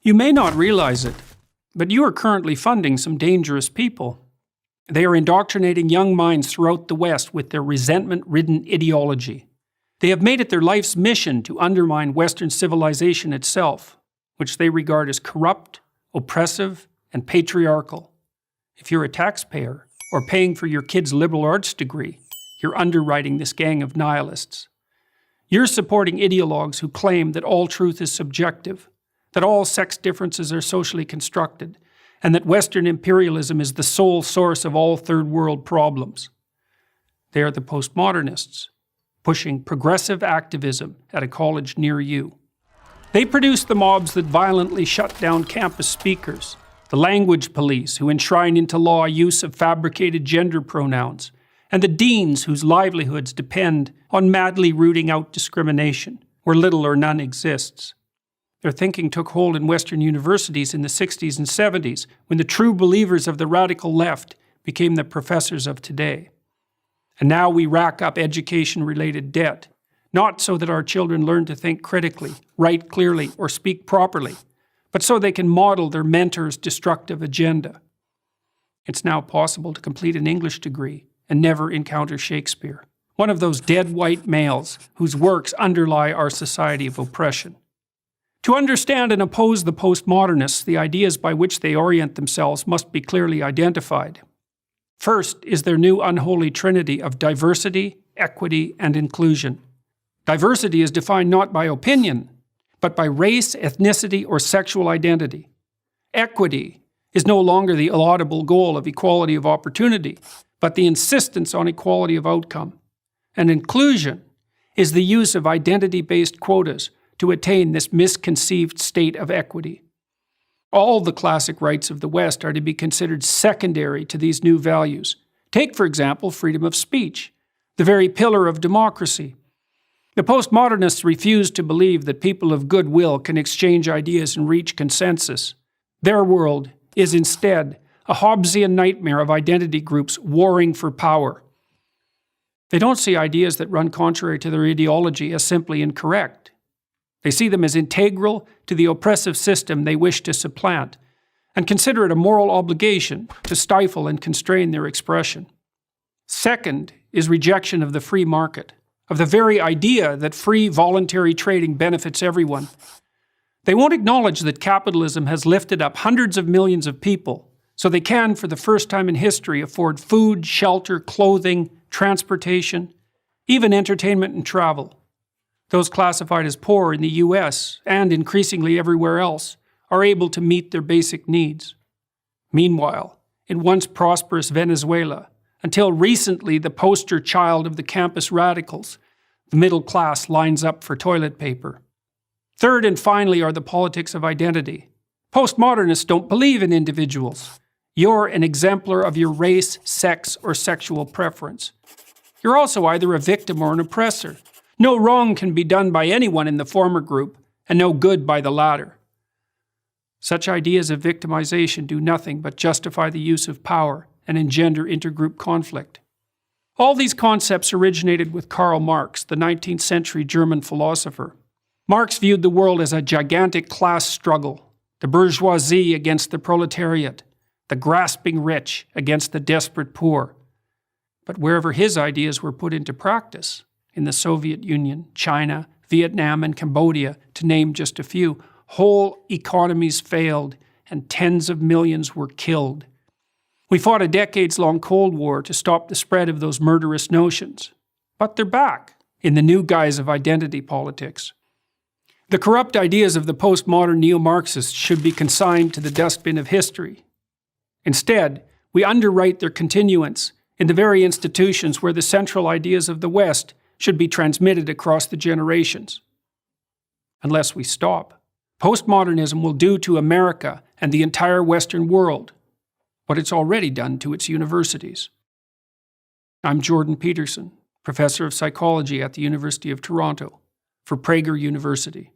You may not realize it, but you are currently funding some dangerous people. They are indoctrinating young minds throughout the West with their resentment-ridden ideology. They have made it their life's mission to undermine Western civilization itself, which they regard as corrupt, oppressive, and patriarchal. If you're a taxpayer or paying for your kid's liberal arts degree, you're underwriting this gang of nihilists. You're supporting ideologues who claim that all truth is subjective, that all sex differences are socially constructed, and that Western imperialism is the sole source of all third world problems. They are the postmodernists, pushing progressive activism at a college near you. They produce the mobs that violently shut down campus speakers, the language police who enshrine into law use of fabricated gender pronouns, and the deans whose livelihoods depend on madly rooting out discrimination, where little or none exists. Their thinking took hold in Western universities in the 60s and 70s, when the true believers of the radical left became the professors of today. And now we rack up education-related debt, not so that our children learn to think critically, write clearly, or speak properly, but so they can model their mentor's destructive agenda. It's now possible to complete an English degree and never encounter Shakespeare, one of those dead white males whose works underlie our society of oppression. To understand and oppose the postmodernists, the ideas by which they orient themselves must be clearly identified. First is their new unholy trinity of diversity, equity, and inclusion. Diversity is defined not by opinion, but by race, ethnicity, or sexual identity. Equity is no longer the laudable goal of equality of opportunity, but the insistence on equality of outcome. And inclusion is the use of identity-based quotas to attain this misconceived state of equity. All the classic rights of the West are to be considered secondary to these new values. Take, for example, freedom of speech, the very pillar of democracy. The postmodernists refuse to believe that people of goodwill can exchange ideas and reach consensus. Their world is instead a Hobbesian nightmare of identity groups warring for power. They don't see ideas that run contrary to their ideology as simply incorrect. They see them as integral to the oppressive system they wish to supplant, and consider it a moral obligation to stifle and constrain their expression. Second is rejection of the free market, of the very idea that free voluntary trading benefits everyone. They won't acknowledge that capitalism has lifted up hundreds of millions of people, so they can, for the first time in history, afford food, shelter, clothing, transportation, even entertainment and travel. Those classified as poor in the US, and increasingly everywhere else, are able to meet their basic needs. Meanwhile, in once prosperous Venezuela, until recently the poster child of the campus radicals, the middle class lines up for toilet paper. Third and finally are the politics of identity. Postmodernists don't believe in individuals. You're an exemplar of your race, sex, or sexual preference. You're also either a victim or an oppressor. No wrong can be done by anyone in the former group, and no good by the latter. Such ideas of victimization do nothing but justify the use of power and engender intergroup conflict. All these concepts originated with Karl Marx, the 19th century German philosopher. Marx viewed the world as a gigantic class struggle, the bourgeoisie against the proletariat, the grasping rich against the desperate poor. But wherever his ideas were put into practice, in the Soviet Union, China, Vietnam, and Cambodia, to name just a few, whole economies failed and tens of millions were killed. We fought a decades-long Cold War to stop the spread of those murderous notions. But they're back in the new guise of identity politics. The corrupt ideas of the postmodern neo-Marxists should be consigned to the dustbin of history. Instead, we underwrite their continuance in the very institutions where the central ideas of the West should be transmitted across the generations. Unless we stop, postmodernism will do to America and the entire Western world what it's already done to its universities. I'm Jordan Peterson, professor of psychology at the University of Toronto, for Prager University.